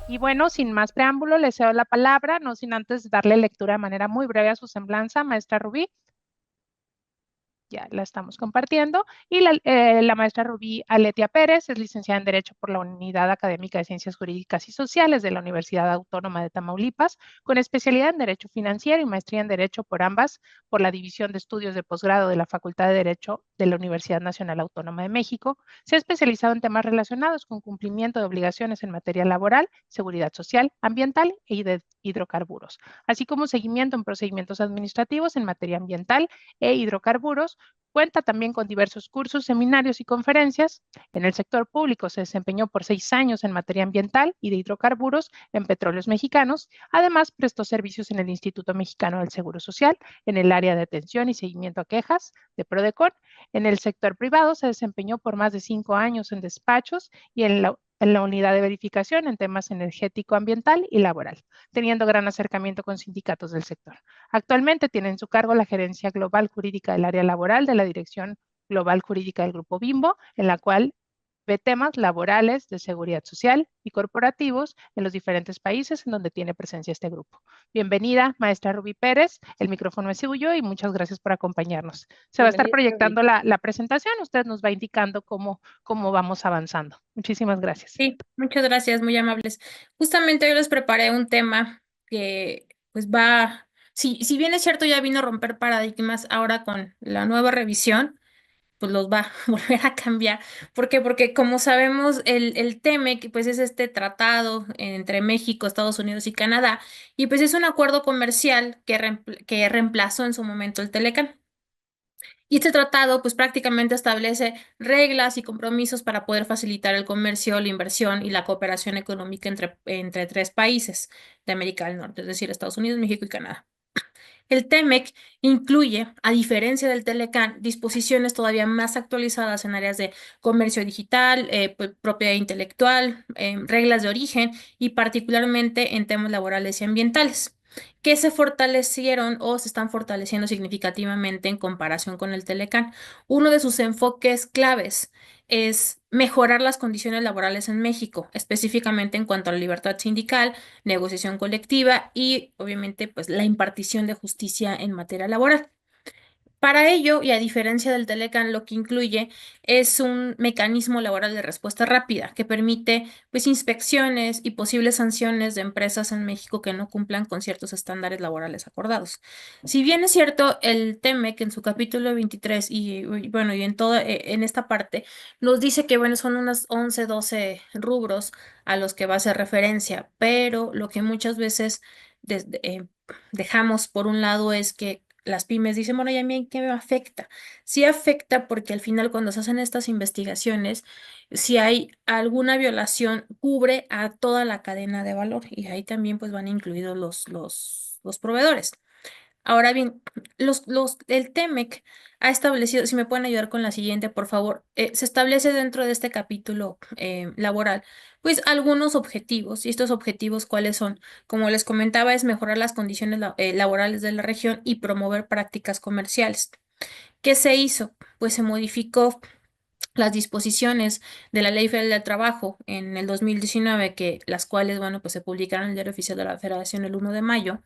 Y bueno, sin más preámbulo, le cedo la palabra, no sin antes darle lectura de manera muy breve a su semblanza, maestra Rubí. Ya la estamos compartiendo. Y la maestra Rubí Aletia Pérez es licenciada en Derecho por la Unidad Académica de Ciencias Jurídicas y Sociales de la Universidad Autónoma de Tamaulipas, con especialidad en Derecho Financiero y maestría en Derecho por ambas por la División de Estudios de Posgrado de la Facultad de Derecho de la Universidad Nacional Autónoma de México. Se ha especializado en temas relacionados con cumplimiento de obligaciones en materia laboral, seguridad social, ambiental y de hidrocarburos, así como seguimiento en procedimientos administrativos en materia ambiental e hidrocarburos. Cuenta también con diversos cursos, seminarios y conferencias. En el sector público se desempeñó por 6 años en materia ambiental y de hidrocarburos en Petróleos Mexicanos. Además, prestó servicios en el Instituto Mexicano del Seguro Social, en el área de atención y seguimiento a quejas de PRODECON. En el sector privado se desempeñó por más de 5 años en despachos y en la unidad de verificación en temas energético, ambiental y laboral, teniendo gran acercamiento con sindicatos del sector. Actualmente tiene en su cargo la gerencia global jurídica del área laboral de la Dirección Global Jurídica del Grupo Bimbo, en la cual ve temas laborales, de seguridad social y corporativos en los diferentes países en donde tiene presencia este grupo. Bienvenida, maestra Rubí Pérez. El micrófono es suyo y muchas gracias por acompañarnos. Se va a estar Bienvenida, Rubí. proyectando la presentación. Usted nos va indicando cómo vamos avanzando. Muchísimas gracias. Sí, muchas gracias, muy amables. Justamente hoy les preparé un tema que pues va, si bien es cierto ya vino a romper paradigmas ahora con la nueva revisión, pues los va a volver a cambiar. ¿Por qué? Porque como sabemos, el TEMEC pues es este tratado entre México, Estados Unidos y Canadá, y pues es un acuerdo comercial que reemplazó en su momento el Telecán. Y este tratado, pues prácticamente establece reglas y compromisos para poder facilitar el comercio, la inversión y la cooperación económica entre tres países de América del Norte, es decir, Estados Unidos, México y Canadá. El TEMEC incluye, a diferencia del Telecán, disposiciones todavía más actualizadas en áreas de comercio digital, propiedad intelectual, reglas de origen y particularmente en temas laborales y ambientales, que se fortalecieron o se están fortaleciendo significativamente en comparación con el Telecán. Uno de sus enfoques claves es mejorar las condiciones laborales en México, específicamente en cuanto a la libertad sindical, negociación colectiva y obviamente pues la impartición de justicia en materia laboral. Para ello, y a diferencia del Telecan, lo que incluye es un mecanismo laboral de respuesta rápida que permite pues inspecciones y posibles sanciones de empresas en México que no cumplan con ciertos estándares laborales acordados. Si bien es cierto, el TEMEC en su capítulo 23 bueno, y en toda en esta parte nos dice que bueno, son unas 11 12 rubros a los que va a hacer referencia, pero lo que muchas veces dejamos por un lado es que las pymes dicen, bueno, ¿y a mí en qué me afecta? Sí afecta porque al final cuando se hacen estas investigaciones, si hay alguna violación, cubre a toda la cadena de valor y ahí también pues van incluidos los proveedores. Ahora bien, el TEMEC ha establecido, si me pueden ayudar con la siguiente, por favor, se establece dentro de este capítulo laboral, pues algunos objetivos. ¿Y estos objetivos cuáles son? Como les comentaba, es mejorar las condiciones laborales de la región y promover prácticas comerciales. ¿Qué se hizo? Pues se modificó las disposiciones de la Ley Federal del Trabajo en el 2019, que las cuales, bueno, pues se publicaron en el Diario Oficial de la Federación el 1 de mayo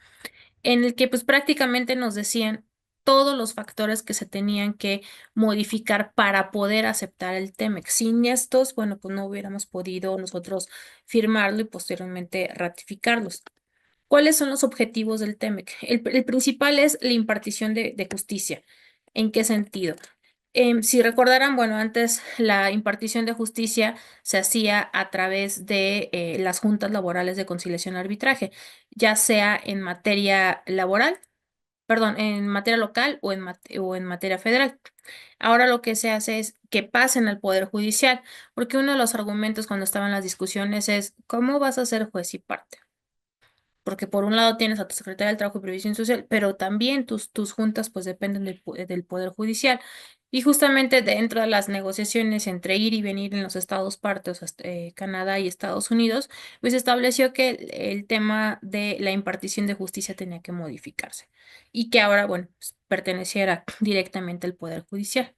en el que pues prácticamente nos decían todos los factores que se tenían que modificar para poder aceptar el TEMEC. Sin estos, bueno, pues no hubiéramos podido nosotros firmarlo y posteriormente ratificarlos. ¿Cuáles son los objetivos del TEMEC? El principal es la impartición de justicia. ¿En qué sentido? Si recordarán, bueno, antes la impartición de justicia se hacía a través de las juntas laborales de conciliación y arbitraje, ya sea en materia laboral, perdón, en materia local o en materia federal. Ahora lo que se hace es que pasen al Poder Judicial, porque uno de los argumentos cuando estaban las discusiones es, ¿cómo vas a ser juez y parte? Porque por un lado tienes a tu secretaria del Trabajo y Previsión Social, pero también tus juntas pues dependen del Poder Judicial. Y justamente dentro de las negociaciones entre ir y venir en los estados partes, Canadá y Estados Unidos, pues estableció que el tema de la impartición de justicia tenía que modificarse y que ahora, bueno, pues, perteneciera directamente al Poder Judicial.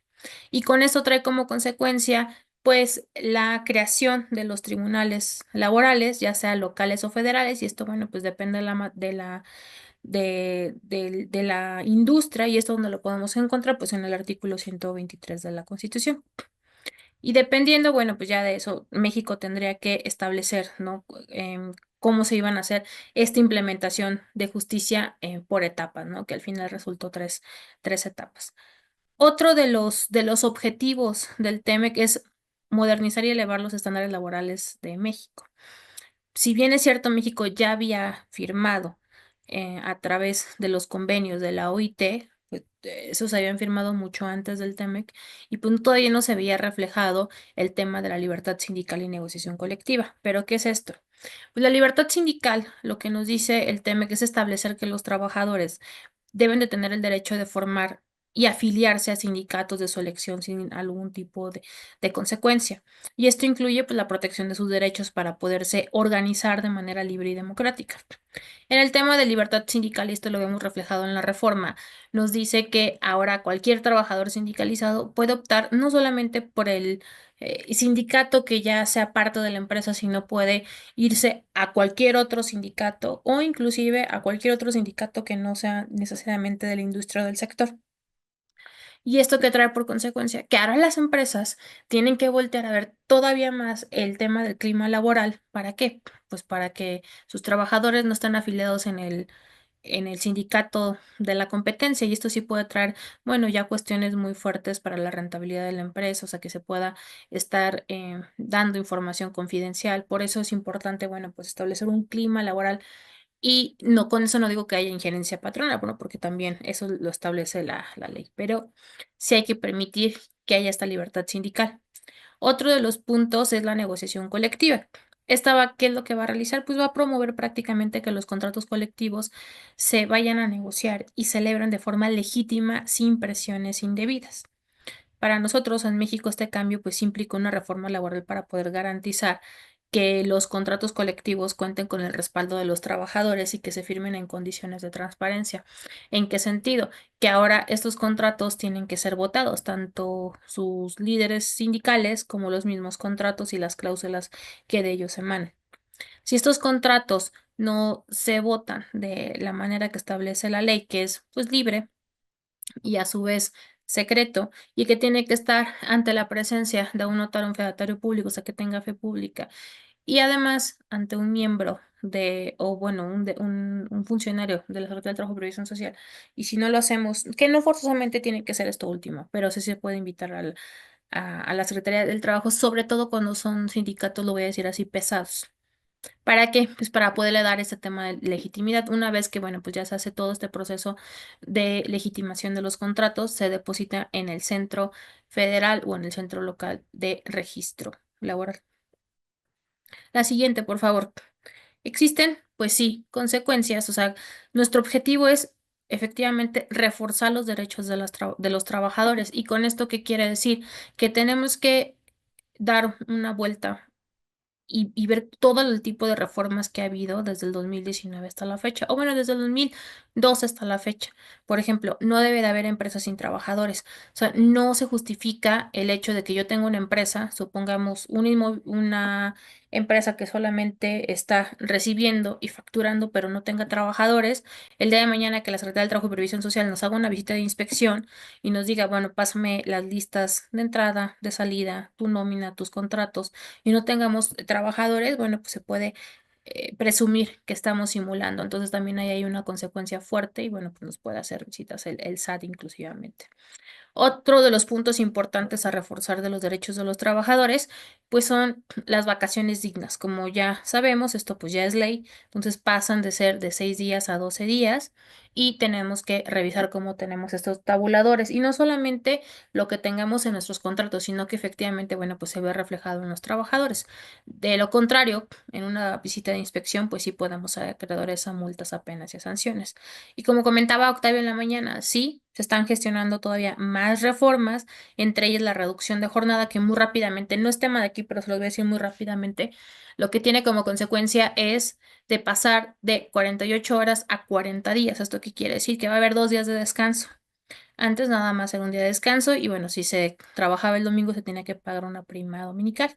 Y con esto trae como consecuencia Pues la creación de los tribunales laborales, ya sea locales o federales, y esto, bueno, pues depende de la industria, y esto donde lo podemos encontrar, pues en el artículo 123 de la Constitución. Y dependiendo, bueno, pues ya de eso, México tendría que establecer, ¿no? Cómo se iban a hacer esta implementación de justicia por etapas, ¿no? Que al final resultó tres etapas. Otro de los objetivos del TEMEC es modernizar y elevar los estándares laborales de México. Si bien es cierto, México ya había firmado a través de los convenios de la OIT, pues, esos se habían firmado mucho antes del TEMEC, y pues todavía no se había reflejado el tema de la libertad sindical y negociación colectiva. ¿Pero qué es esto? Pues la libertad sindical, lo que nos dice el TEMEC es establecer que los trabajadores deben de tener el derecho de formar y afiliarse a sindicatos de su elección sin algún tipo de consecuencia. Y esto incluye, pues, la protección de sus derechos para poderse organizar de manera libre y democrática. En el tema de libertad sindical, y esto lo vemos reflejado en la reforma, nos dice que ahora cualquier trabajador sindicalizado puede optar no solamente por el sindicato que ya sea parte de la empresa, sino puede irse a cualquier otro sindicato o inclusive a cualquier otro sindicato que no sea necesariamente de la industria o del sector. ¿Y esto qué trae por consecuencia? Que ahora las empresas tienen que voltear a ver todavía más el tema del clima laboral. ¿Para qué? Pues para que sus trabajadores no estén afiliados en el sindicato de la competencia, y esto sí puede traer, bueno, ya cuestiones muy fuertes para la rentabilidad de la empresa, o sea, que se pueda estar dando información confidencial. Por eso es importante, bueno, pues establecer un clima laboral, y no, con eso no digo que haya injerencia patronal, bueno, porque también eso lo establece la ley, pero sí hay que permitir que haya esta libertad sindical. Otro de los puntos es la negociación colectiva. ¿Qué es lo que va a realizar? Pues va a promover prácticamente que los contratos colectivos se vayan a negociar y celebren de forma legítima sin presiones indebidas. Para nosotros en México este cambio pues implica una reforma laboral para poder garantizar que los contratos colectivos cuenten con el respaldo de los trabajadores y que se firmen en condiciones de transparencia. ¿En qué sentido? Que ahora estos contratos tienen que ser votados, tanto sus líderes sindicales como los mismos contratos y las cláusulas que de ellos emanen. Si estos contratos no se votan de la manera que establece la ley, que es pues libre y a su vez secreto, y que tiene que estar ante la presencia de un notario, un fedatario público, o sea, que tenga fe pública, y además ante un miembro o bueno, un funcionario de la Secretaría del Trabajo y Previsión Social. Y si no lo hacemos, que no forzosamente tiene que ser esto último, pero sí se puede invitar a la Secretaría del Trabajo, sobre todo cuando son sindicatos, lo voy a decir así, pesados. ¿Para qué? Pues para poderle dar este tema de legitimidad. Una vez que, bueno, pues ya se hace todo este proceso de legitimación de los contratos, se deposita en el centro federal o en el centro local de registro laboral. La siguiente, por favor. ¿Existen? Pues sí, consecuencias. O sea, nuestro objetivo es efectivamente reforzar los derechos de los trabajadores. ¿Y con esto qué quiere decir? Que tenemos que dar una vuelta y ver todo el tipo de reformas que ha habido desde el 2019 hasta la fecha, o bueno, desde el 2002 hasta la fecha. Por ejemplo, no debe de haber empresas sin trabajadores. O sea, no se justifica el hecho de que yo tenga una empresa, supongamos una empresa que solamente está recibiendo y facturando, pero no tenga trabajadores. El día de mañana que la Secretaría del Trabajo y Previsión Social nos haga una visita de inspección y nos diga, bueno, pásame las listas de entrada, de salida, tu nómina, tus contratos, y no tengamos trabajadores, bueno, pues se puede presumir que estamos simulando. Entonces también ahí hay una consecuencia fuerte, y bueno, pues nos puede hacer visitas el SAT inclusivamente. Otro de los puntos importantes a reforzar de los derechos de los trabajadores, pues son las vacaciones dignas. Como ya sabemos, esto pues ya es ley, entonces pasan de ser de 6 días a 12 días, y tenemos que revisar cómo tenemos estos tabuladores, y no solamente lo que tengamos en nuestros contratos, sino que efectivamente, bueno, pues se ve reflejado en los trabajadores. De lo contrario, en una visita de inspección, pues sí podemos ser acreedores a multas, a penas y a sanciones. Y como comentaba Octavio en la mañana, sí, se están gestionando todavía más reformas, entre ellas la reducción de jornada, que muy rápidamente, no es tema de aquí, pero se los voy a decir muy rápidamente, lo que tiene como consecuencia es de pasar de 48 horas a 40 días. ¿Esto qué quiere decir? Que va a haber 2 días de descanso. Antes nada más era un día de descanso y bueno, si se trabajaba el domingo se tenía que pagar una prima dominical.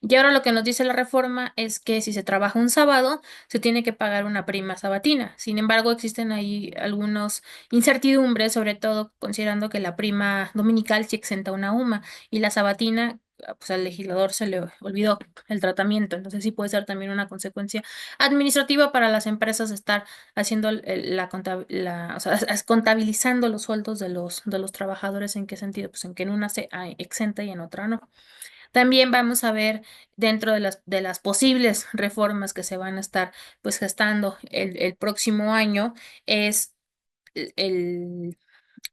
Y ahora lo que nos dice la reforma es que si se trabaja un sábado, se tiene que pagar una prima sabatina. Sin embargo, existen ahí algunos incertidumbres, sobre todo considerando que la prima dominical sí exenta una UMA y la sabatina, pues al legislador se le olvidó el tratamiento. Entonces sí puede ser también una consecuencia administrativa para las empresas estar haciendo o sea, contabilizando los sueldos de los trabajadores. ¿En qué sentido? Pues en que en una se exenta y en otra no. También vamos a ver dentro de las posibles reformas que se van a estar pues gestando el próximo año es el, el-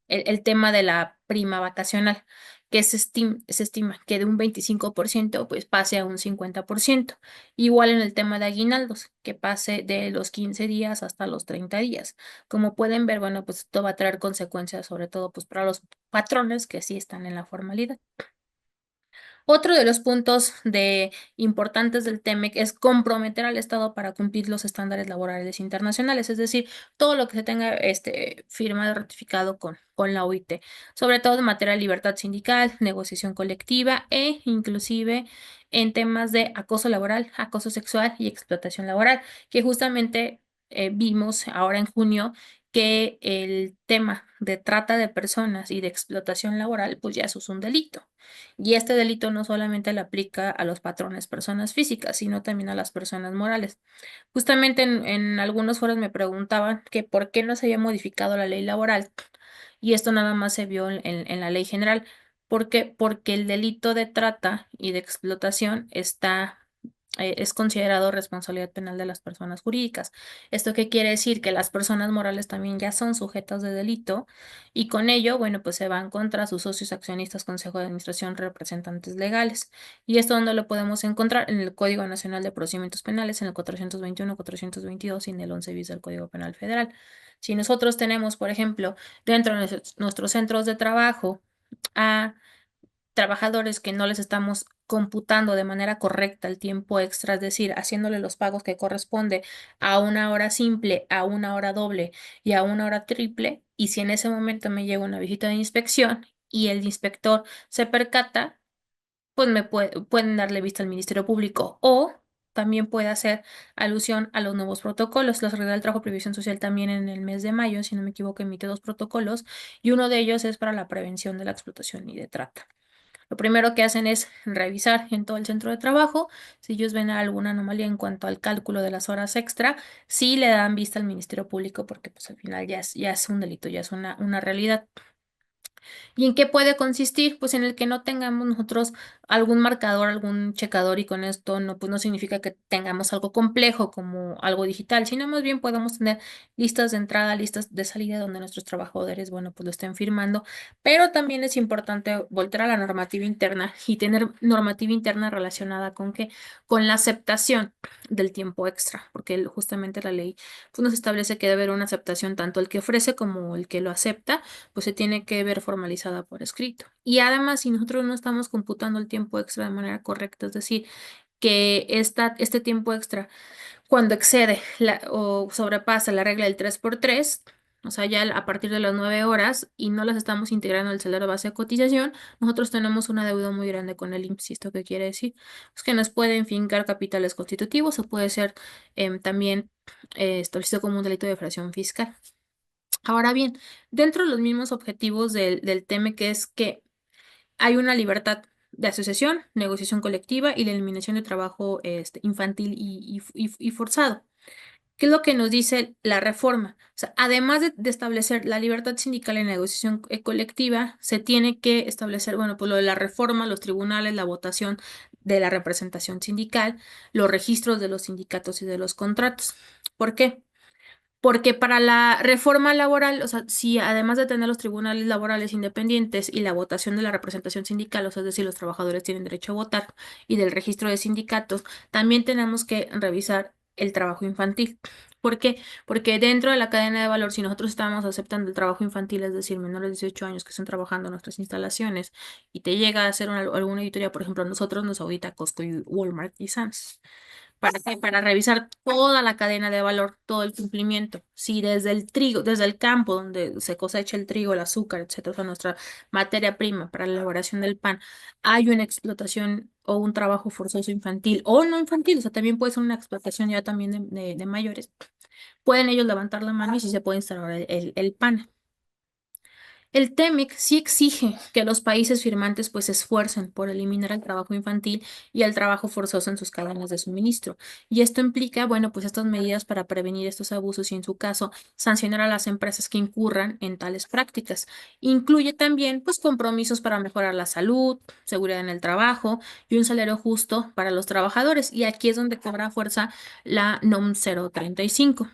el tema de la prima vacacional, que se estima que de un 25% pues pase a un 50%. Igual en el tema de aguinaldos, que pase de los 15 días hasta los 30 días. Como pueden ver, bueno, pues esto va a traer consecuencias sobre todo pues para los patrones que sí están en la formalidad. Otro de los puntos importantes del TEMEC es comprometer al Estado para cumplir los estándares laborales internacionales, es decir, todo lo que se tenga firmado, ratificado con la OIT, sobre todo en materia de libertad sindical, negociación colectiva e inclusive en temas de acoso laboral, acoso sexual y explotación laboral, que justamente vimos ahora en junio que el tema de trata de personas y de explotación laboral, pues ya eso es un delito. Y este delito no solamente le aplica a los patrones personas físicas, sino también a las personas morales. Justamente en algunos foros me preguntaban que por qué no se había modificado la ley laboral y esto nada más se vio en la ley general. ¿Por qué? Porque el delito de trata y de explotación es considerado responsabilidad penal de las personas jurídicas. ¿Esto qué quiere decir? Que las personas morales también ya son sujetas de delito y con ello, bueno, pues se van contra sus socios accionistas, consejo de administración, representantes legales. ¿Y esto dónde lo podemos encontrar? En el Código Nacional de Procedimientos Penales, en el 421, 422 y en el 11 bis del Código Penal Federal. Si nosotros tenemos, por ejemplo, dentro de nuestros centros de trabajo a trabajadores que no les estamos computando de manera correcta el tiempo extra, es decir, haciéndole los pagos que corresponde a una hora simple, a una hora doble y a una hora triple, y si en ese momento me llega una visita de inspección y el inspector se percata, pues pueden darle vista al Ministerio Público o también puede hacer alusión a los nuevos protocolos. La Seguridad del Trabajo y Previsión Social también en el mes de mayo, si no me equivoco, emite dos protocolos y uno de ellos es para la prevención de la explotación y de trata. Lo primero que hacen es revisar en todo el centro de trabajo si ellos ven alguna anomalía en cuanto al cálculo de las horas extra, si le dan vista al Ministerio Público porque pues al final ya es un delito, ya es una realidad. ¿Y en qué puede consistir? Pues en el que no tengamos nosotros algún marcador, algún checador y con esto no, pues no significa que tengamos algo complejo como algo digital, sino más bien podemos tener listas de entrada, listas de salida donde nuestros trabajadores, bueno, pues lo estén firmando, pero también es importante volver a la normativa interna y tener normativa interna relacionada con qué, con la aceptación del tiempo extra, porque justamente la ley pues nos establece que debe haber una aceptación tanto el que ofrece como el que lo acepta pues se tiene que ver formalizada por escrito. Y además, si nosotros no estamos computando el tiempo extra de manera correcta, es decir, que este tiempo extra, cuando excede o sobrepasa la regla del 3 por 3, o sea, ya a partir de las 9 horas y no las estamos integrando al salario base de cotización, nosotros tenemos una deuda muy grande con el IMSS. ¿Y esto qué quiere decir? Pues que nos pueden fincar capitales constitutivos o puede ser también establecido como un delito de defraudación fiscal. Ahora bien, dentro de los mismos objetivos del TEME, que es que hay una libertad de asociación, negociación colectiva y la eliminación de trabajo infantil y forzado. ¿Qué es lo que nos dice la reforma? O sea, además de establecer la libertad sindical y negociación colectiva, se tiene que establecer, bueno, pues lo de la reforma, los tribunales, la votación de la representación sindical, los registros de los sindicatos y de los contratos. ¿Por qué? Porque para la reforma laboral, o sea, si además de tener los tribunales laborales independientes y la votación de la representación sindical, o sea, es decir, los trabajadores tienen derecho a votar y del registro de sindicatos, también tenemos que revisar el trabajo infantil. ¿Por qué? Porque dentro de la cadena de valor, si nosotros estamos aceptando el trabajo infantil, es decir, menores de 18 años que están trabajando en nuestras instalaciones y te llega a hacer alguna auditoría, por ejemplo, nosotros nos audita Costco y Walmart y Sam's. ¿Para qué? Para revisar toda la cadena de valor, todo el cumplimiento. Si desde el trigo, desde el campo donde se cosecha el trigo, el azúcar, etcétera, o sea, nuestra materia prima para la elaboración del pan, hay una explotación o un trabajo forzoso infantil o no infantil, o sea, también puede ser una explotación ya también de mayores, pueden ellos levantar la mano y sí se puede instalar el pan. El TEMEC sí exige que los países firmantes pues se esfuercen por eliminar el trabajo infantil y el trabajo forzoso en sus cadenas de suministro. Y esto implica, bueno, pues estas medidas para prevenir estos abusos y en su caso sancionar a las empresas que incurran en tales prácticas. Incluye también pues compromisos para mejorar la salud, seguridad en el trabajo y un salario justo para los trabajadores. Y aquí es donde cobra fuerza la NOM 035.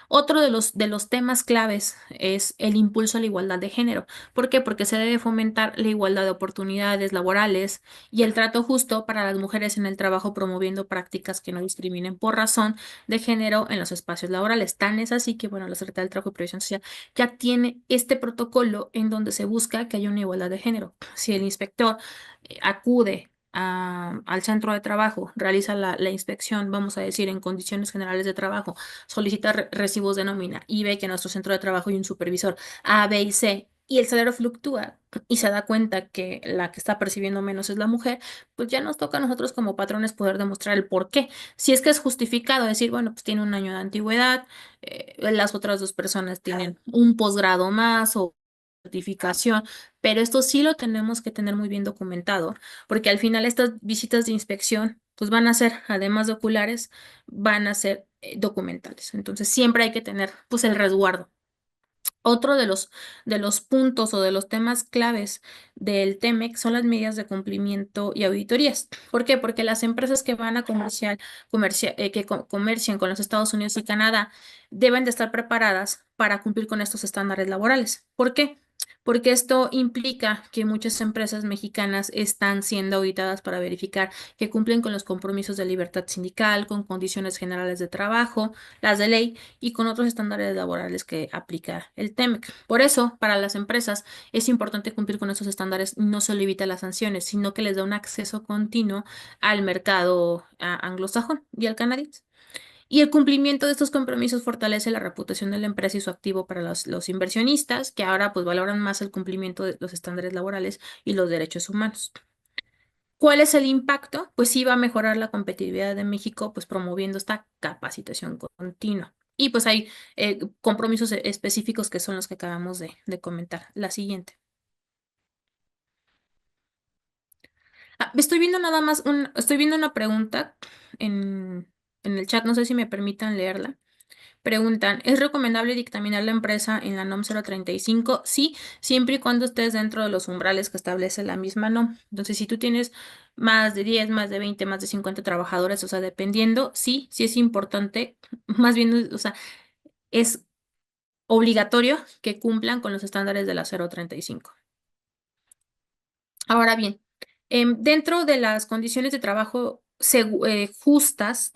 Otro de los temas claves es el impulso a la igualdad de género. ¿Por qué? Porque se debe fomentar la igualdad de oportunidades laborales y el trato justo para las mujeres en el trabajo, promoviendo prácticas que no discriminen por razón de género en los espacios laborales. Tan es así que, bueno, la Secretaría del Trabajo y Previsión Social ya tiene este protocolo en donde se busca que haya una igualdad de género. Si el inspector acude al centro de trabajo, realiza la inspección, vamos a decir, en condiciones generales de trabajo, solicita recibos de nómina y ve que en nuestro centro de trabajo hay un supervisor A, B y C y el salario fluctúa y se da cuenta que la que está percibiendo menos es la mujer, pues ya nos toca a nosotros como patrones poder demostrar el por qué. Si es que es justificado decir, bueno, pues tiene un año de antigüedad, las otras dos personas tienen un posgrado más o certificación, pero esto sí lo tenemos que tener muy bien documentado, porque al final estas visitas de inspección, pues van a ser, además de oculares, van a ser documentales. Entonces siempre hay que tener pues el resguardo. Otro de los puntos o de los temas claves del TEMEC son las medidas de cumplimiento y auditorías. ¿Por qué? Porque las empresas que van a comercian con los Estados Unidos y Canadá deben de estar preparadas para cumplir con estos estándares laborales. ¿Por qué? Porque esto implica que muchas empresas mexicanas están siendo auditadas para verificar que cumplen con los compromisos de libertad sindical, con condiciones generales de trabajo, las de ley y con otros estándares laborales que aplica el TEMEC. Por eso, para las empresas es importante cumplir con esos estándares, no solo evita las sanciones, sino que les da un acceso continuo al mercado anglosajón y al canadiense. Y el cumplimiento de estos compromisos fortalece la reputación de la empresa y su activo para los inversionistas, que ahora pues valoran más el cumplimiento de los estándares laborales y los derechos humanos. ¿Cuál es el impacto? Pues sí va a mejorar la competitividad de México, pues promoviendo esta capacitación continua. Y pues hay compromisos específicos que son los que acabamos de comentar. La siguiente. Estoy viendo nada más estoy viendo una pregunta en el chat, no sé si me permitan leerla. Preguntan, ¿es recomendable dictaminar la empresa en la NOM 035? Sí, siempre y cuando estés dentro de los umbrales que establece la misma NOM. Entonces, si tú tienes más de 10, más de 20, más de 50 trabajadores, o sea, dependiendo, sí, sí es importante, más bien, o sea, es obligatorio que cumplan con los estándares de la 035. Ahora bien, dentro de las condiciones de trabajo justas,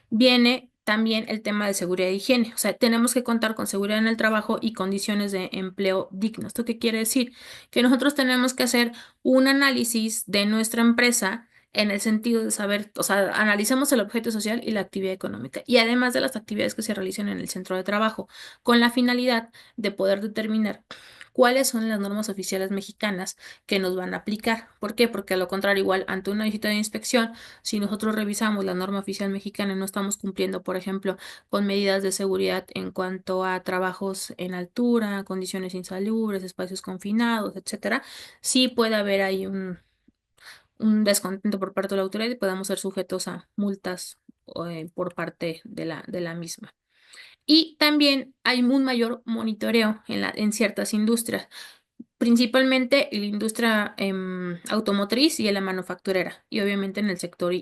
viene también el tema de seguridad e higiene. O sea, tenemos que contar con seguridad en el trabajo y condiciones de empleo dignas. ¿Esto qué quiere decir? Que nosotros tenemos que hacer un análisis de nuestra empresa en el sentido de saber, o sea, analicemos el objeto social y la actividad económica, y además de las actividades que se realizan en el centro de trabajo, con la finalidad de poder determinar cuáles son las normas oficiales mexicanas que nos van a aplicar. ¿Por qué? Porque a lo contrario, igual ante una visita de inspección, si nosotros revisamos la norma oficial mexicana y no estamos cumpliendo, por ejemplo, con medidas de seguridad en cuanto a trabajos en altura, condiciones insalubres, espacios confinados, etcétera, sí puede haber ahí un descontento por parte de la autoridad y podamos ser sujetos a multas por parte de la misma. Y también hay un mayor monitoreo en ciertas industrias, principalmente en la industria automotriz y en la manufacturera, y obviamente en el sector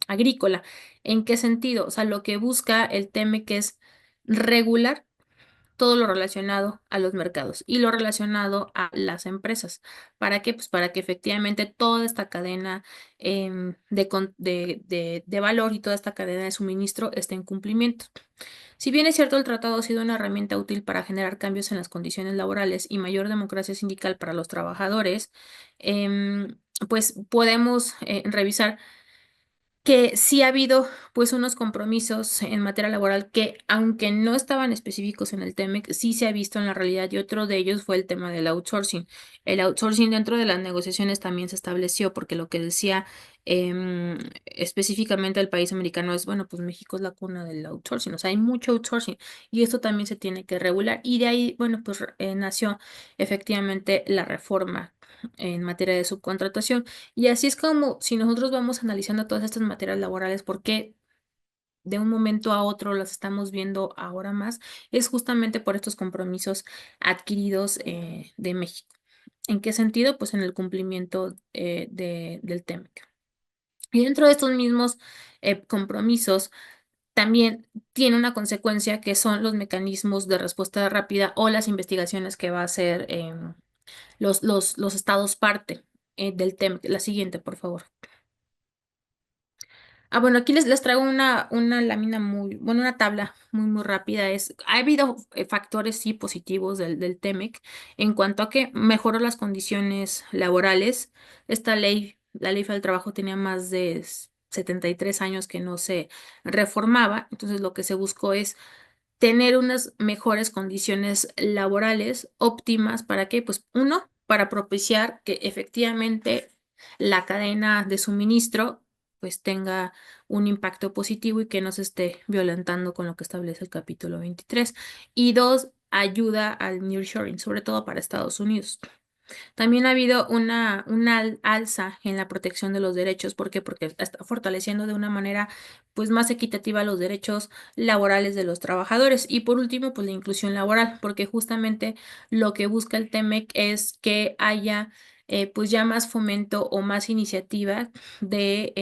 agrícola. ¿En qué sentido? O sea, lo que busca el TEMEC es regular todo lo relacionado a los mercados y lo relacionado a las empresas. ¿Para qué? Pues para que efectivamente toda esta cadena de valor y toda esta cadena de suministro esté en cumplimiento. Si bien es cierto, el tratado ha sido una herramienta útil para generar cambios en las condiciones laborales y mayor democracia sindical para los trabajadores, pues podemos revisar que sí ha habido pues unos compromisos en materia laboral que aunque no estaban específicos en el TEMEC, sí se ha visto en la realidad y otro de ellos fue el tema del outsourcing. El outsourcing dentro de las negociaciones también se estableció porque lo que decía específicamente el país americano es, bueno, pues México es la cuna del outsourcing, o sea, hay mucho outsourcing y esto también se tiene que regular y de ahí, bueno, pues nació efectivamente la reforma en materia de subcontratación. Y así es como si nosotros vamos analizando todas estas materias laborales, ¿por qué de un momento a otro las estamos viendo ahora más? Es justamente por estos compromisos adquiridos de México. ¿En qué sentido? Pues en el cumplimiento del TEMEC. Y dentro de estos mismos compromisos, también tiene una consecuencia que son los mecanismos de respuesta rápida o las investigaciones que va a hacer los estados parte del TEMEC. La siguiente, por favor. Ah, bueno, aquí les traigo una lámina muy, bueno, una tabla muy rápida. Ha habido factores sí positivos del TEMEC en cuanto a que mejoró las condiciones laborales. Esta ley, la ley federal del trabajo tenía más de 73 años que no se reformaba, entonces lo que se buscó es tener unas mejores condiciones laborales óptimas para que, pues, uno, para propiciar que efectivamente la cadena de suministro pues tenga un impacto positivo y que no se esté violentando con lo que establece el capítulo 23. Y dos, ayuda al nearshoring, sobre todo para Estados Unidos. También ha habido una alza en la protección de los derechos. ¿Por qué? Porque está fortaleciendo de una manera pues más equitativa los derechos laborales de los trabajadores. Y por último, pues la inclusión laboral, porque justamente lo que busca el TEMEC es que haya pues ya más fomento o más iniciativa de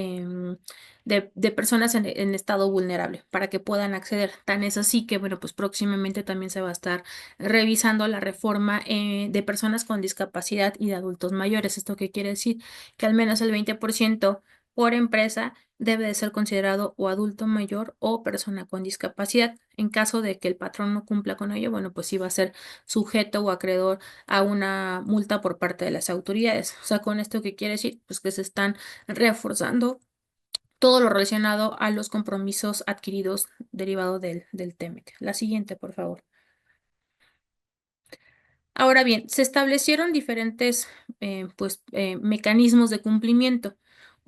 personas en estado vulnerable para que puedan acceder. Tan es así que, bueno, pues próximamente también se va a estar revisando la reforma de personas con discapacidad y de adultos mayores. ¿Esto qué quiere decir? Que al menos el 20% por empresa debe de ser considerado o adulto mayor o persona con discapacidad. En caso de que el patrón no cumpla con ello, bueno, pues sí va a ser sujeto o acreedor a una multa por parte de las autoridades. O sea, con esto qué quiere decir, pues que se están reforzando todo lo relacionado a los compromisos adquiridos derivado del TEMEC. La siguiente, por favor. Ahora bien, se establecieron diferentes mecanismos de cumplimiento.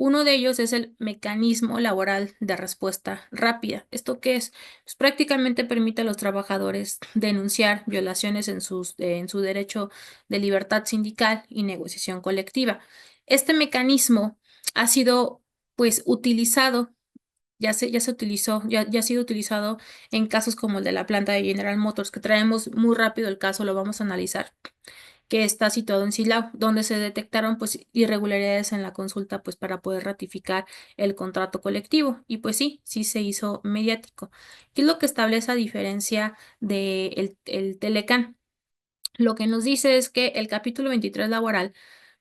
Uno de ellos es el mecanismo laboral de respuesta rápida. ¿Esto qué es? Pues prácticamente permite a los trabajadores denunciar violaciones en su derecho de libertad sindical y negociación colectiva. Este mecanismo ha sido pues utilizado, ya se utilizó, ya ha sido utilizado en casos como el de la planta de General Motors, que traemos muy rápido el caso, lo vamos a analizar, que está situado en Silao, donde se detectaron pues irregularidades en la consulta pues para poder ratificar el contrato colectivo. Y pues sí, sí se hizo mediático. ¿Qué es lo que establece a diferencia de el Telecán? Lo que nos dice es que el capítulo 23 laboral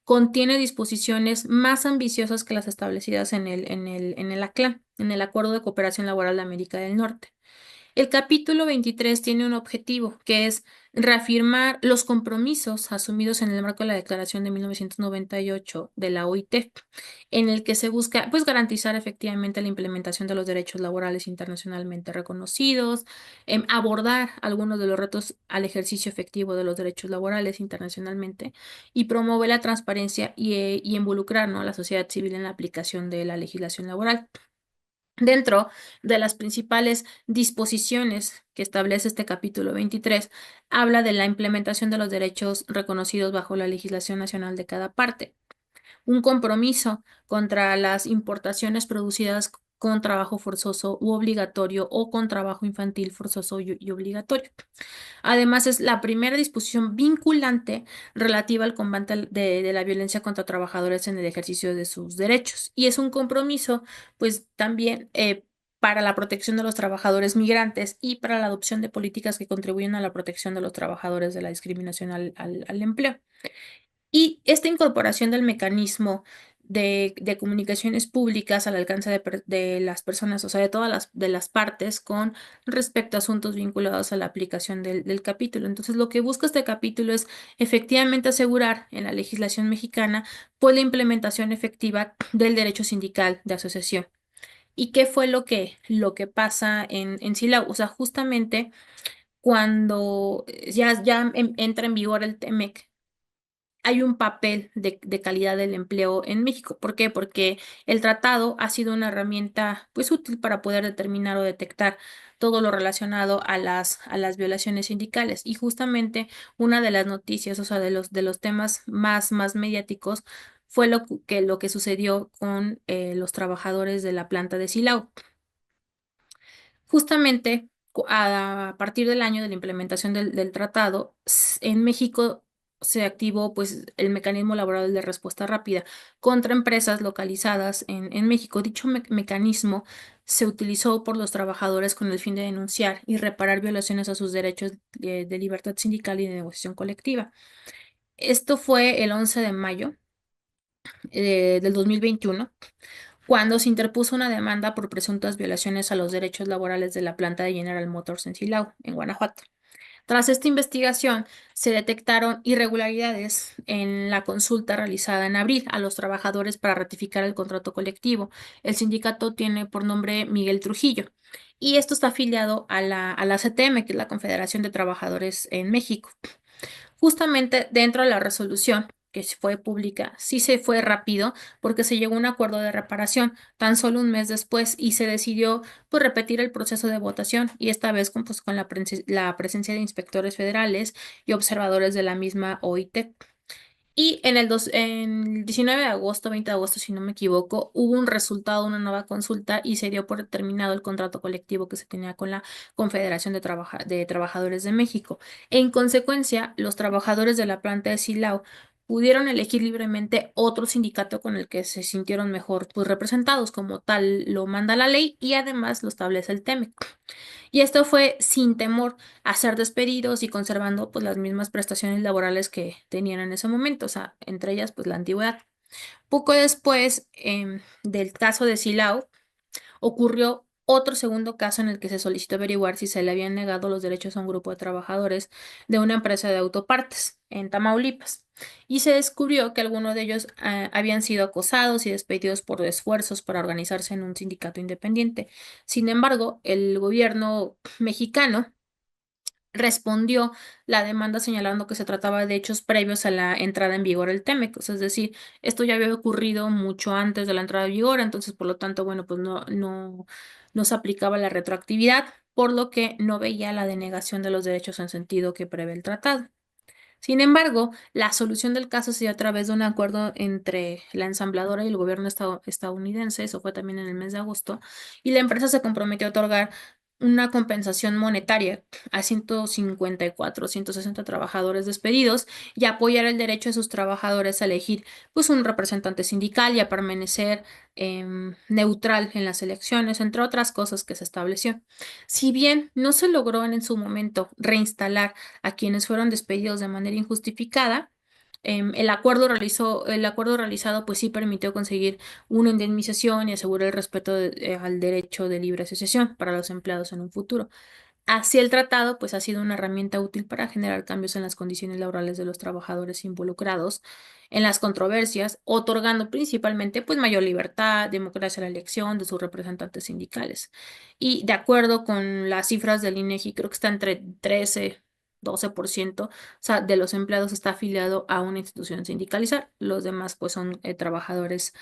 contiene disposiciones más ambiciosas que las establecidas en el ACLA, en el Acuerdo de Cooperación Laboral de América del Norte. El capítulo 23 tiene un objetivo, que es reafirmar los compromisos asumidos en el marco de la Declaración de 1998 de la OIT, en el que se busca, pues, garantizar efectivamente la implementación de los derechos laborales internacionalmente reconocidos, abordar algunos de los retos al ejercicio efectivo de los derechos laborales internacionalmente y promover la transparencia y involucrar, ¿no?, a la sociedad civil en la aplicación de la legislación laboral. Dentro de las principales disposiciones que establece este capítulo 23, habla de la implementación de los derechos reconocidos bajo la legislación nacional de cada parte, un compromiso contra las importaciones producidas con trabajo forzoso u obligatorio o con trabajo infantil forzoso y obligatorio. Además, es la primera disposición vinculante relativa al combate de la violencia contra trabajadores en el ejercicio de sus derechos. Y es un compromiso, pues también para la protección de los trabajadores migrantes y para la adopción de políticas que contribuyen a la protección de los trabajadores de la discriminación al empleo. Y esta incorporación del mecanismo de comunicaciones públicas al alcance de las personas, o sea, de todas de las partes con respecto a asuntos vinculados a la aplicación del capítulo. Entonces, lo que busca este capítulo es efectivamente asegurar en la legislación mexicana pues la implementación efectiva del derecho sindical de asociación. ¿Y qué fue lo que pasa en Silao? O sea, justamente cuando ya entra en vigor el TEMEC, hay un papel de calidad del empleo en México. ¿Por qué? Porque el tratado ha sido una herramienta pues útil para poder determinar o detectar todo lo relacionado a las violaciones sindicales. Y justamente una de las noticias, o sea, de los temas más mediáticos, fue lo que sucedió con los trabajadores de la planta de Silao. Justamente a partir del año de la implementación del tratado, en México se activó pues el mecanismo laboral de respuesta rápida contra empresas localizadas en México. Dicho mecanismo se utilizó por los trabajadores con el fin de denunciar y reparar violaciones a sus derechos de libertad sindical y de negociación colectiva. Esto fue el 11 de mayo del 2021, cuando se interpuso una demanda por presuntas violaciones a los derechos laborales de la planta de General Motors en Silao, en Guanajuato. Tras esta investigación, se detectaron irregularidades en la consulta realizada en abril a los trabajadores para ratificar el contrato colectivo. El sindicato tiene por nombre Miguel Trujillo y esto está afiliado a la CTM, que es la Confederación de Trabajadores en México. Justamente dentro de la resolución que fue pública, sí se fue rápido porque se llegó a un acuerdo de reparación tan solo un mes después y se decidió pues repetir el proceso de votación y esta vez con la presencia de inspectores federales y observadores de la misma OIT. Y en el 19 de agosto, 20 de agosto, si no me equivoco, hubo un resultado, una nueva consulta y se dio por terminado el contrato colectivo que se tenía con la Confederación de Trabajadores de México. En consecuencia, los trabajadores de la planta de Silao pudieron elegir libremente otro sindicato con el que se sintieron mejor pues, representados, como tal lo manda la ley y además lo establece el TEMEC. Y esto fue sin temor a ser despedidos y conservando pues las mismas prestaciones laborales que tenían en ese momento, o sea, entre ellas pues la antigüedad. Poco después del caso de Silao, ocurrió otro segundo caso en el que se solicitó averiguar si se le habían negado los derechos a un grupo de trabajadores de una empresa de autopartes en Tamaulipas. Y se descubrió que algunos de ellos habían sido acosados y despedidos por esfuerzos para organizarse en un sindicato independiente. Sin embargo, el gobierno mexicano respondió la demanda señalando que se trataba de hechos previos a la entrada en vigor del TEMEC, o sea, es decir, esto ya había ocurrido mucho antes de la entrada en vigor, entonces por lo tanto, bueno, pues no se aplicaba la retroactividad, por lo que no veía la denegación de los derechos en sentido que prevé el tratado. Sin embargo, la solución del caso se dio a través de un acuerdo entre la ensambladora y el gobierno estadounidense, eso fue también en el mes de agosto, y la empresa se comprometió a otorgar una compensación monetaria a 154, 160 trabajadores despedidos y apoyar el derecho de sus trabajadores a elegir pues un representante sindical y a permanecer neutral en las elecciones, entre otras cosas que se estableció. Si bien no se logró en su momento reinstalar a quienes fueron despedidos de manera injustificada, el acuerdo realizado pues sí permitió conseguir una indemnización y asegurar el respeto al derecho de libre asociación para los empleados en un futuro. Así el tratado pues ha sido una herramienta útil para generar cambios en las condiciones laborales de los trabajadores involucrados en las controversias, otorgando principalmente pues mayor libertad, democracia en la elección de sus representantes sindicales. Y de acuerdo con las cifras del INEGI, creo que está entre 13-12%, o sea, de los empleados está afiliado a una institución sindicalizada, los demás pues son trabajadores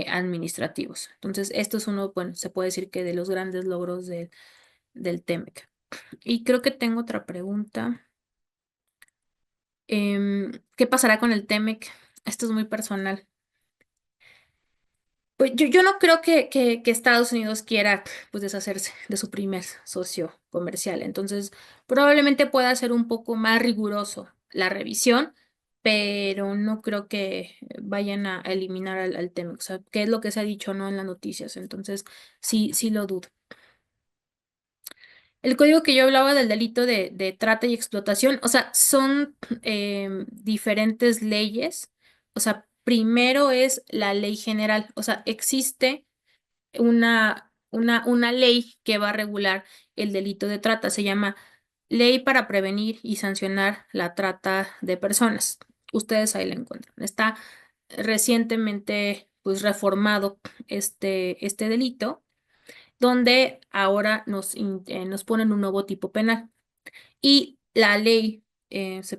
administrativos. Entonces, esto es uno, bueno, se puede decir que de los grandes logros del TEMEC. Y creo que tengo otra pregunta. ¿Qué pasará con el TEMEC? Esto es muy personal. Pues yo no creo que Estados Unidos quiera pues, deshacerse de su primer socio comercial. Entonces, probablemente pueda ser un poco más riguroso la revisión, pero no creo que vayan a eliminar al TEMEC. O sea, que es lo que se ha dicho, ¿no? En las noticias. Entonces, sí lo dudo. El código que yo hablaba del delito de trata y explotación, o sea, son diferentes leyes. O sea, primero es la ley general, o sea, existe una ley que va a regular el delito de trata, se llama Ley para Prevenir y Sancionar la Trata de Personas. Ustedes ahí la encuentran. Está recientemente, pues, reformado este delito donde ahora nos ponen un nuevo tipo penal. Y la ley,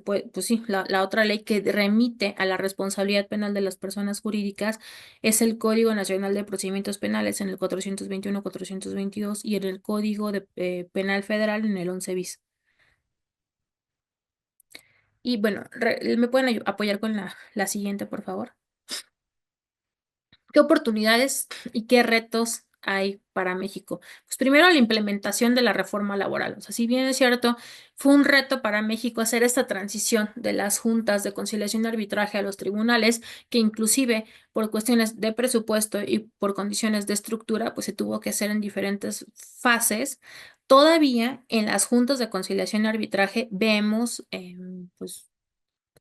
pues sí, la otra ley que remite a la responsabilidad penal de las personas jurídicas es el Código Nacional de Procedimientos Penales en el 421, 422 y en el Código Penal Federal en el 11 bis. Y bueno, ¿me pueden apoyar con la siguiente, por favor? ¿Qué oportunidades y qué retos hay para México? Pues primero la implementación de la reforma laboral. O sea, si bien es cierto, fue un reto para México hacer esta transición de las juntas de conciliación y arbitraje a los tribunales, que inclusive por cuestiones de presupuesto y por condiciones de estructura, pues se tuvo que hacer en diferentes fases. Todavía en las juntas de conciliación y arbitraje vemos, pues,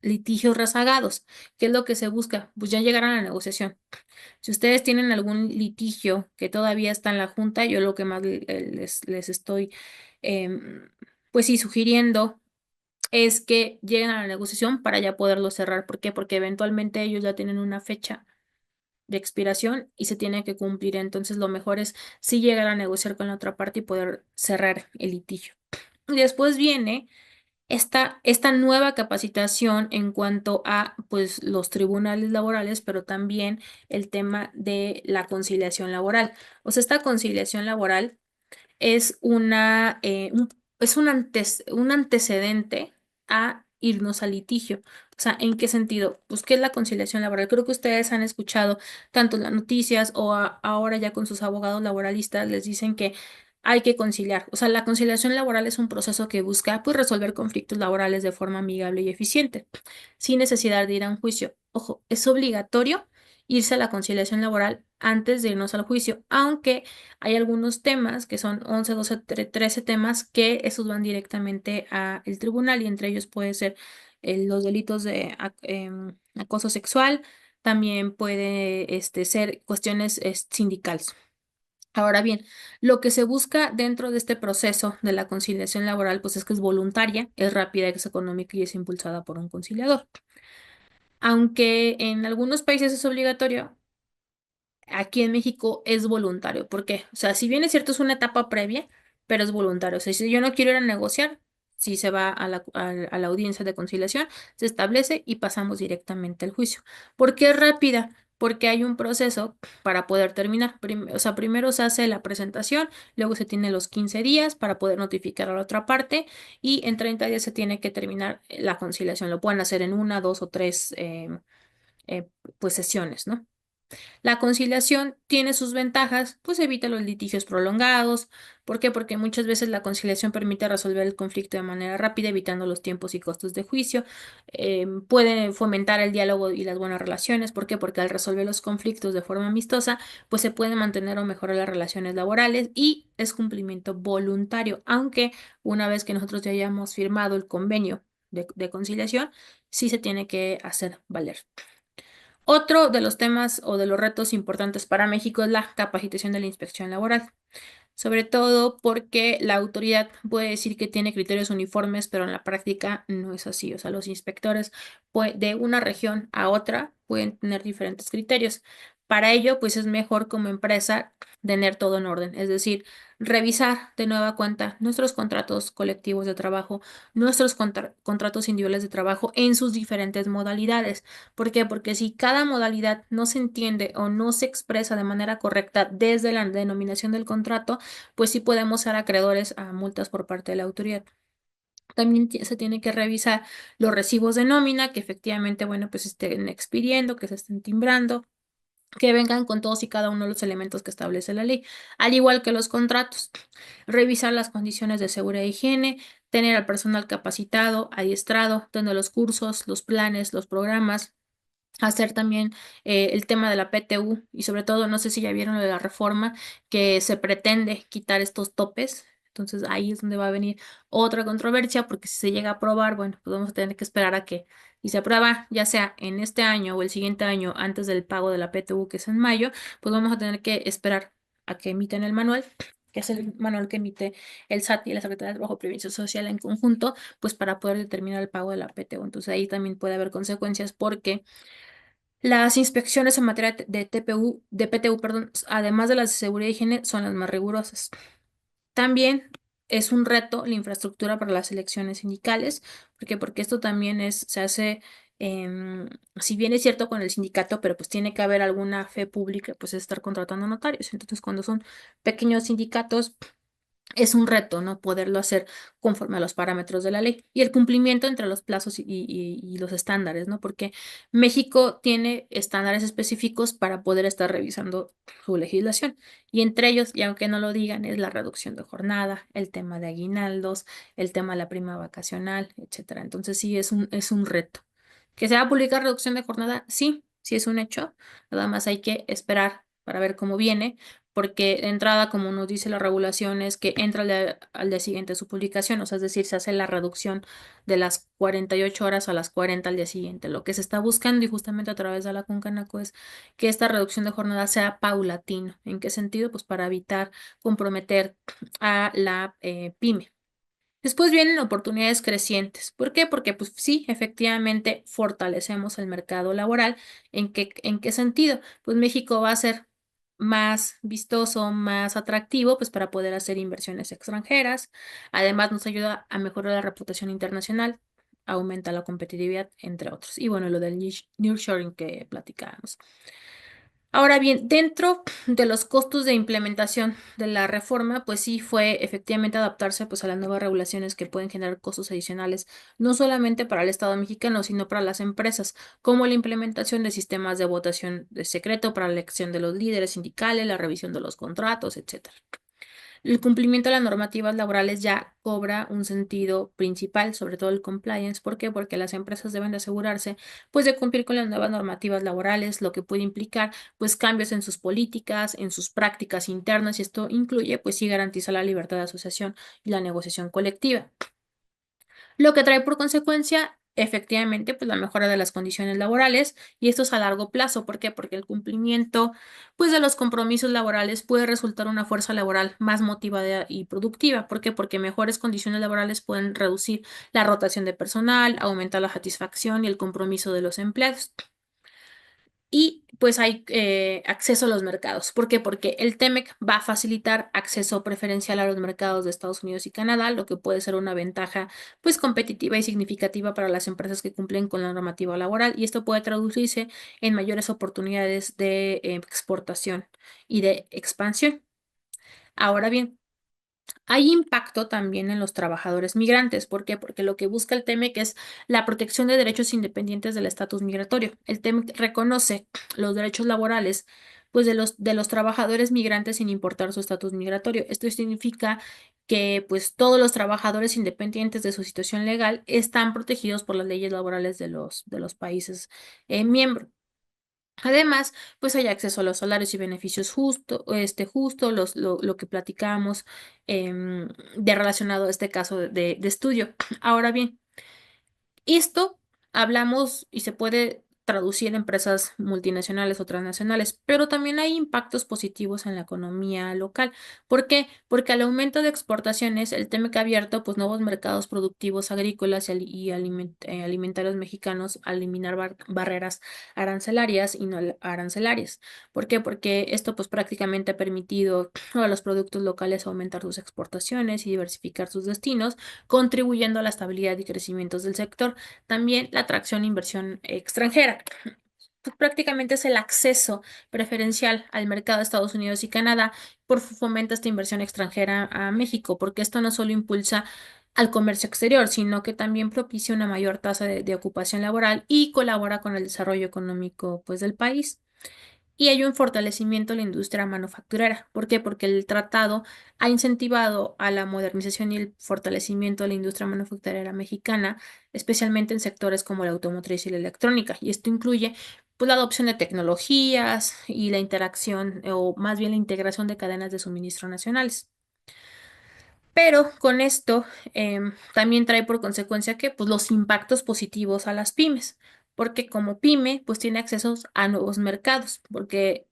litigios rezagados. ¿Qué es lo que se busca? Pues ya llegar a la negociación. Si ustedes tienen algún litigio que todavía está en la junta, yo lo que más les estoy, em, pues sí, sugiriendo es que lleguen a la negociación para ya poderlo cerrar. ¿Por qué? Porque eventualmente ellos ya tienen una fecha de expiración y se tiene que cumplir. Entonces, lo mejor es sí llegar a negociar con la otra parte y poder cerrar el litigio. Y después viene esta nueva capacitación en cuanto a pues los tribunales laborales, pero también el tema de la conciliación laboral. O sea, esta conciliación laboral es un antecedente a irnos al litigio. O sea, ¿en qué sentido? Pues, ¿qué es la conciliación laboral? Creo que ustedes han escuchado tanto en las noticias o ahora ya con sus abogados laboralistas les dicen que hay que conciliar. O sea, la conciliación laboral es un proceso que busca pues resolver conflictos laborales de forma amigable y eficiente, sin necesidad de ir a un juicio. Ojo, es obligatorio irse a la conciliación laboral antes de irnos al juicio, aunque hay algunos temas que son 11, 12, 13 temas que esos van directamente al tribunal y entre ellos puede ser los delitos de acoso sexual, también puede ser cuestiones sindicales. Ahora bien, lo que se busca dentro de este proceso de la conciliación laboral, pues es que es voluntaria, es rápida, es económica y es impulsada por un conciliador. Aunque en algunos países es obligatorio, aquí en México es voluntario. ¿Por qué? O sea, si bien es cierto, es una etapa previa, pero es voluntario. O sea, si yo no quiero ir a negociar, si se va a la audiencia de conciliación, se establece y pasamos directamente al juicio. ¿Por qué es rápida? Porque hay un proceso para poder terminar. O sea, primero se hace la presentación, luego se tiene los 15 días para poder notificar a la otra parte y en 30 días se tiene que terminar la conciliación. Lo pueden hacer en una, dos o tres eh, pues sesiones, ¿no? La conciliación tiene sus ventajas, pues evita los litigios prolongados. ¿Por qué? Porque muchas veces la conciliación permite resolver el conflicto de manera rápida, evitando los tiempos y costos de juicio. Puede fomentar el diálogo y las buenas relaciones. ¿Por qué? Porque al resolver los conflictos de forma amistosa, pues se pueden mantener o mejorar las relaciones laborales y es cumplimiento voluntario, aunque una vez que nosotros ya hayamos firmado el convenio de conciliación, sí se tiene que hacer valer. Otro de los temas o de los retos importantes para México es la capacitación de la inspección laboral, sobre todo porque la autoridad puede decir que tiene criterios uniformes, pero en la práctica no es así. O sea, los inspectores de una región a otra pueden tener diferentes criterios. Para ello, pues es mejor como empresa tener todo en orden, es decir, revisar de nueva cuenta nuestros contratos colectivos de trabajo, nuestros contratos individuales de trabajo en sus diferentes modalidades. ¿Por qué? Porque si cada modalidad no se entiende o no se expresa de manera correcta desde la denominación del contrato, pues sí podemos ser acreedores a multas por parte de la autoridad. También se tiene que revisar los recibos de nómina, que efectivamente, bueno, pues estén expidiendo, que se estén timbrando, que vengan con todos y cada uno de los elementos que establece la ley, al igual que los contratos. Revisar las condiciones de seguridad e higiene, tener al personal capacitado, adiestrado, tener los cursos, los planes, los programas, hacer también el tema de la PTU y sobre todo, no sé si ya vieron lo de la reforma, que se pretende quitar estos topes. Entonces ahí es donde va a venir otra controversia, porque si se llega a aprobar, bueno, pues vamos a tener que esperar a que, y se aprueba ya sea en este año o el siguiente año antes del pago de la PTU, que es en mayo, pues vamos a tener que esperar a que emiten el manual, que es el manual que emite el SAT y la Secretaría de Trabajo y Previsión Social en conjunto, pues para poder determinar el pago de la PTU. Entonces ahí también puede haber consecuencias porque Las inspecciones en materia de PTU, perdón, además de las de seguridad y higiene, son las más rigurosas. También es un reto la infraestructura para las elecciones sindicales, porque esto también se hace, si bien es cierto con el sindicato, pero pues tiene que haber alguna fe pública, pues es estar contratando notarios. Entonces, cuando son pequeños sindicatos, es un reto, ¿no? Poderlo hacer conforme a los parámetros de la ley y el cumplimiento entre los plazos y los estándares, ¿no? Porque México tiene estándares específicos para poder estar revisando su legislación y entre ellos, y aunque no lo digan, es la reducción de jornada, el tema de aguinaldos, el tema de la prima vacacional, etcétera. Entonces sí es un reto. ¿Que se va a publicar reducción de jornada? Sí, sí es un hecho. Nada más hay que esperar para ver cómo viene porque de entrada, como nos dice la regulación, es que entra al día siguiente su publicación, o sea, es decir, se hace la reducción de las 48 horas a las 40 al día siguiente. Lo que se está buscando y justamente a través de la Concanaco es que esta reducción de jornada sea paulatino. ¿En qué sentido? Pues para evitar comprometer a la pyme. Después vienen oportunidades crecientes. ¿Por qué? Porque pues sí, efectivamente fortalecemos el mercado laboral. En qué sentido? Pues México va a ser más vistoso, más atractivo, pues para poder hacer inversiones extranjeras. Además, nos ayuda a mejorar la reputación internacional, aumenta la competitividad, entre otros. Y bueno, lo del nearshoring que platicábamos. Ahora bien, dentro de los costos de implementación de la reforma, pues sí fue efectivamente adaptarse pues a las nuevas regulaciones que pueden generar costos adicionales, no solamente para el Estado mexicano, sino para las empresas, como la implementación de sistemas de votación de secreto para la elección de los líderes sindicales, la revisión de los contratos, etcétera. El cumplimiento de las normativas laborales ya cobra un sentido principal, sobre todo el compliance. ¿Por qué? Porque las empresas deben de asegurarse, pues, de cumplir con las nuevas normativas laborales, lo que puede implicar, pues, cambios en sus políticas, en sus prácticas internas, y esto incluye, pues, sí garantiza la libertad de asociación y la negociación colectiva. Lo que trae por consecuencia, efectivamente, pues la mejora de las condiciones laborales y esto es a largo plazo. ¿Por qué? Porque el cumplimiento, pues, de los compromisos laborales puede resultar una fuerza laboral más motivada y productiva. ¿Por qué? Porque mejores condiciones laborales pueden reducir la rotación de personal, aumentar la satisfacción y el compromiso de los empleados. Y pues hay acceso a los mercados. ¿Por qué? Porque el TEMEC va a facilitar acceso preferencial a los mercados de Estados Unidos y Canadá, lo que puede ser una ventaja pues competitiva y significativa para las empresas que cumplen con la normativa laboral y esto puede traducirse en mayores oportunidades de exportación y de expansión. Ahora bien, hay impacto también en los trabajadores migrantes. ¿Por qué? Porque lo que busca el TEMEC es la protección de derechos independientes del estatus migratorio. El TEMEC reconoce los derechos laborales pues, de los trabajadores migrantes sin importar su estatus migratorio. Esto significa que pues, todos los trabajadores independientes de su situación legal están protegidos por las leyes laborales de los países miembros. Además, pues hay acceso a los salarios y beneficios justo, lo que platicamos de relacionado a este caso de estudio. Ahora bien, esto hablamos y se puede traducir en empresas multinacionales o transnacionales, pero también hay impactos positivos en la economía local. ¿Por qué? Porque al aumento de exportaciones, el TEMEC ha abierto pues, nuevos mercados productivos agrícolas alimentarios mexicanos al eliminar barreras arancelarias y no arancelarias. ¿Por qué? Porque esto pues prácticamente ha permitido a los productos locales aumentar sus exportaciones y diversificar sus destinos, contribuyendo a la estabilidad y crecimiento del sector. También la atracción e inversión extranjera. Pues prácticamente es el acceso preferencial al mercado de Estados Unidos y Canadá por fomenta esta inversión extranjera a México, porque esto no solo impulsa al comercio exterior, sino que también propicia una mayor tasa de ocupación laboral y colabora con el desarrollo económico pues, del país. Y hay un fortalecimiento de la industria manufacturera. ¿Por qué? Porque el tratado ha incentivado a la modernización y el fortalecimiento de la industria manufacturera mexicana, especialmente en sectores como la automotriz y la electrónica. Y esto incluye pues, la adopción de tecnologías y la interacción, o más bien la integración de cadenas de suministro nacionales. Pero con esto también trae por consecuencia que pues, los impactos positivos a las pymes, porque como pyme pues tiene acceso a nuevos mercados, porque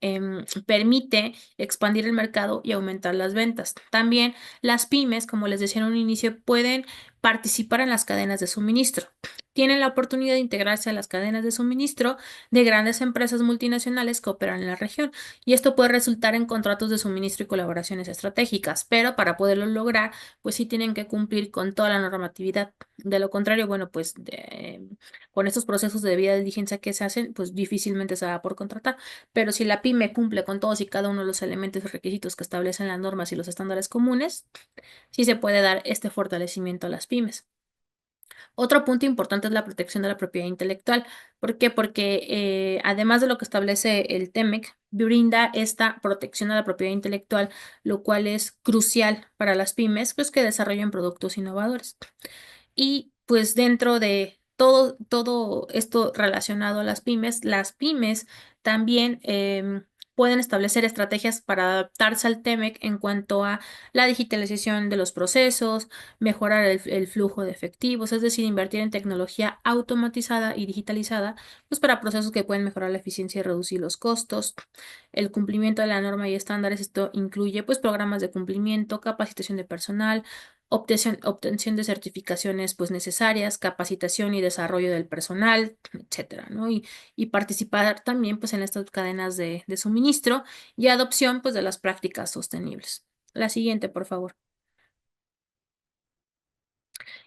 permite expandir el mercado y aumentar las ventas. También las pymes, como les decía en un inicio, pueden participar en las cadenas de suministro. Tienen la oportunidad de integrarse a las cadenas de suministro de grandes empresas multinacionales que operan en la región. Y esto puede resultar en contratos de suministro y colaboraciones estratégicas, pero para poderlo lograr, pues sí tienen que cumplir con toda la normatividad. De lo contrario, bueno, pues con estos procesos de debida diligencia que se hacen, pues difícilmente se va por contratar. Pero si la pyme cumple con todos y cada uno de los elementos y requisitos que establecen las normas y los estándares comunes, sí se puede dar este fortalecimiento a las pymes. Otro punto importante es la protección de la propiedad intelectual. ¿Por qué? Porque además de lo que establece el TEMEC, brinda esta protección a la propiedad intelectual, lo cual es crucial para las pymes, pues que desarrollen productos innovadores. Y pues dentro de todo esto relacionado a las pymes también pueden establecer estrategias para adaptarse al TEMEC en cuanto a la digitalización de los procesos, mejorar el flujo de efectivos, es decir, invertir en tecnología automatizada y digitalizada, pues para procesos que pueden mejorar la eficiencia y reducir los costos. El cumplimiento de la norma y estándares, esto incluye pues programas de cumplimiento, capacitación de personal, obtención de certificaciones pues necesarias, capacitación y desarrollo del personal, etcétera, ¿no? Y participar también pues en estas cadenas de suministro y adopción pues de las prácticas sostenibles. La siguiente, por favor.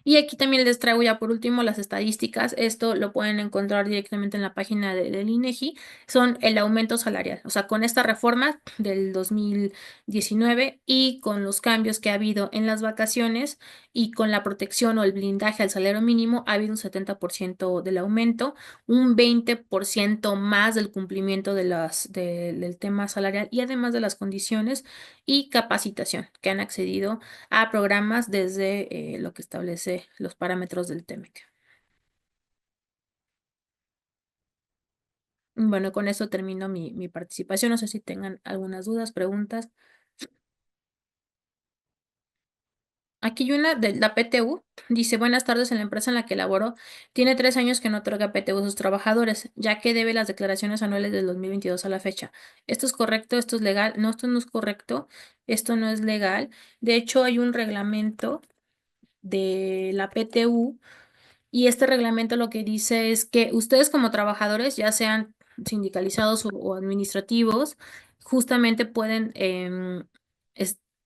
Y aquí también les traigo ya por último las estadísticas. Esto lo pueden encontrar directamente en la página del INEGI. Son el aumento salarial. O sea, con esta reforma del 2019 y con los cambios que ha habido en las vacaciones y con la protección o el blindaje al salario mínimo, ha habido un 70% del aumento, un 20% más del cumplimiento del tema salarial y además de las condiciones y capacitación que han accedido a programas desde lo que establece los parámetros del TEMEC. Bueno, con eso termino mi participación. No sé si tengan algunas dudas, preguntas. Aquí hay una de la PTU. Dice, buenas tardes, en la empresa en la que laboro tiene 3 años que no otorga PTU a sus trabajadores, ya que debe las declaraciones anuales del 2022 a la fecha. ¿Esto es correcto? ¿Esto es legal? No, esto no es correcto. Esto no es legal. De hecho, hay un reglamento de la PTU. Y este reglamento lo que dice es que ustedes como trabajadores, ya sean sindicalizados o administrativos, justamente pueden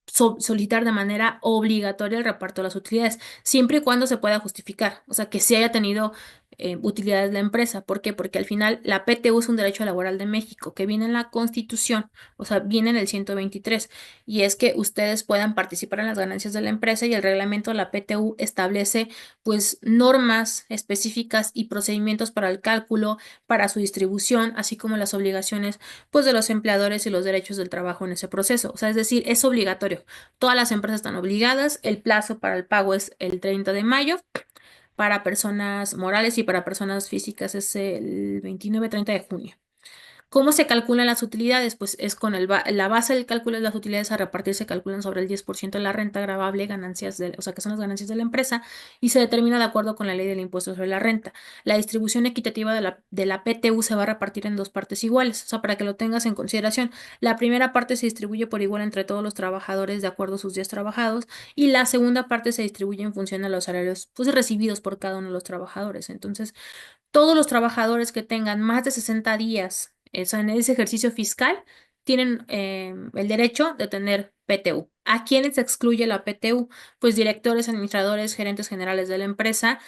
solicitar de manera obligatoria el reparto de las utilidades, siempre y cuando se pueda justificar, o sea, que se haya tenido utilidades la empresa. ¿Por qué? Porque al final la PTU es un derecho laboral de México que viene en la Constitución, o sea, viene en el 123, y es que ustedes puedan participar en las ganancias de la empresa y el reglamento de la PTU establece pues normas específicas y procedimientos para el cálculo, para su distribución, así como las obligaciones pues de los empleadores y los derechos del trabajo en ese proceso. O sea, es decir, es obligatorio. Todas las empresas están obligadas. El plazo para el pago es el 30 de mayo. Para personas morales y para personas físicas es el 29-30 de junio. ¿Cómo se calculan las utilidades? Pues es con la base del cálculo de las utilidades a repartir se calculan sobre el 10% de la renta gravable, ganancias o sea, que son las ganancias de la empresa, y se determina de acuerdo con la ley del impuesto sobre la renta. La distribución equitativa de la PTU se va a repartir en dos partes iguales, o sea, para que lo tengas en consideración. La primera parte se distribuye por igual entre todos los trabajadores de acuerdo a sus días trabajados, y la segunda parte se distribuye en función a los salarios pues, recibidos por cada uno de los trabajadores. Entonces, todos los trabajadores que tengan más de 60 días, o sea, en ese ejercicio fiscal, tienen el derecho de tener PTU. ¿A quiénes se excluye la PTU? Pues directores, administradores, gerentes generales de la empresa,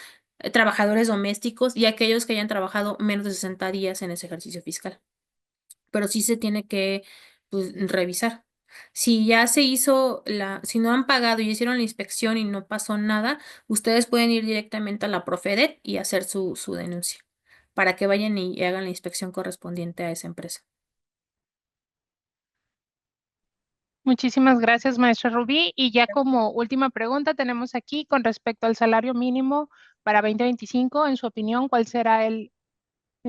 trabajadores domésticos y aquellos que hayan trabajado menos de 60 días en ese ejercicio fiscal. Pero sí se tiene que pues, revisar. Si ya se hizo si no han pagado y hicieron la inspección y no pasó nada, ustedes pueden ir directamente a la Profedet y hacer su denuncia para que vayan y hagan la inspección correspondiente a esa empresa. Muchísimas gracias, maestra Rubí. Y ya como última pregunta tenemos aquí con respecto al salario mínimo para 2025, en su opinión, ¿cuál será en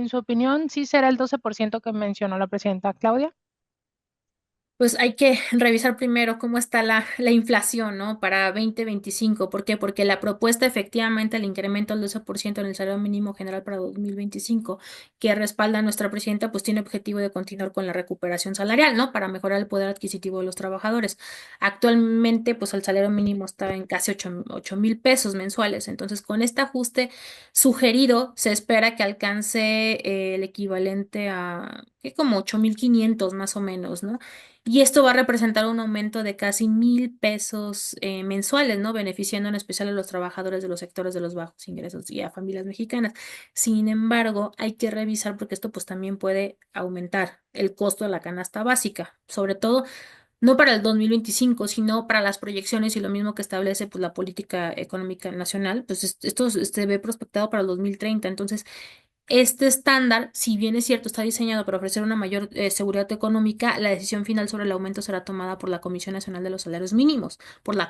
su opinión, sí será el 12% que mencionó la presidenta Claudia? Pues hay que revisar primero cómo está la inflación, ¿no? Para 2025. ¿Por qué? Porque la propuesta efectivamente el incremento al 12% en el salario mínimo general para 2025 que respalda a nuestra presidenta, pues tiene objetivo de continuar con la recuperación salarial, ¿no? Para mejorar el poder adquisitivo de los trabajadores. Actualmente, pues el salario mínimo está en casi 8,000 pesos mensuales. Entonces, con este ajuste sugerido, se espera que alcance el equivalente a, que como 8,500 más o menos, ¿no? Y esto va a representar un aumento de casi 1,000 pesos mensuales, ¿no? Beneficiando en especial a los trabajadores de los sectores de los bajos ingresos y a familias mexicanas. Sin embargo, hay que revisar porque esto pues también puede aumentar el costo de la canasta básica, sobre todo no para el 2025, sino para las proyecciones y lo mismo que establece pues la política económica nacional, pues esto se ve prospectado para el 2030. Entonces, este estándar, si bien es cierto, está diseñado para ofrecer una mayor seguridad económica, la decisión final sobre el aumento será tomada por la Comisión Nacional de los Salarios Mínimos, por la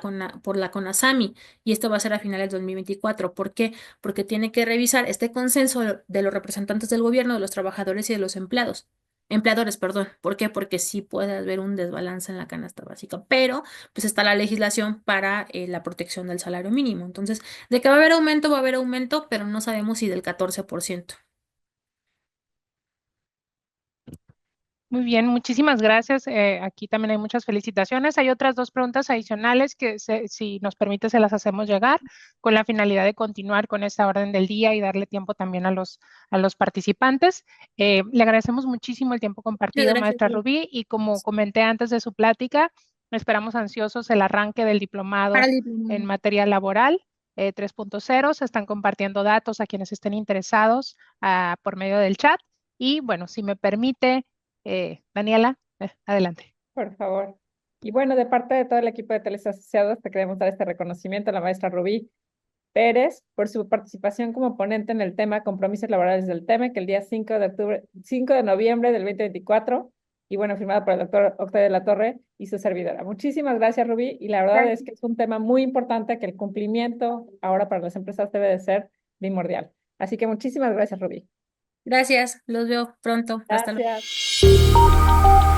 CONASAMI, y esto va a ser a finales de 2024. ¿Por qué? Porque tiene que revisar este consenso de los representantes del gobierno, de los trabajadores y de los empleadores, perdón. ¿Por qué? Porque sí puede haber un desbalance en la canasta básica, pero pues está la legislación para la protección del salario mínimo. Entonces, de que va a haber aumento, pero no sabemos si del 14%. Muy bien, muchísimas gracias. Aquí también hay muchas felicitaciones. Hay otras dos preguntas adicionales que, si nos permite, se las hacemos llegar con la finalidad de continuar con esta orden del día y darle tiempo también a los participantes. Le agradecemos muchísimo el tiempo Muchas compartido, gracias, maestra Rubí, y como comenté antes de su plática, esperamos ansiosos el arranque del para diplomado el en diplomado. materia laboral. 3.0, se están compartiendo datos a quienes estén interesados por medio del chat. Y bueno, si me permite, Daniela, adelante. Por favor. Y bueno, de parte de todo el equipo de Teles Asociados, te queremos dar este reconocimiento a la maestra Rubí Pérez por su participación como ponente en el tema Compromisos Laborales del TEMEC, que el día 5 de noviembre del 2024, y bueno, firmado por el doctor Octavio de la Torre y su servidora. Muchísimas gracias, Rubí, y la verdad es Gracias. que es un tema muy importante que el cumplimiento ahora para las empresas debe de ser primordial. Así que muchísimas gracias, Rubí. Gracias, los veo pronto. Hasta luego. Gracias.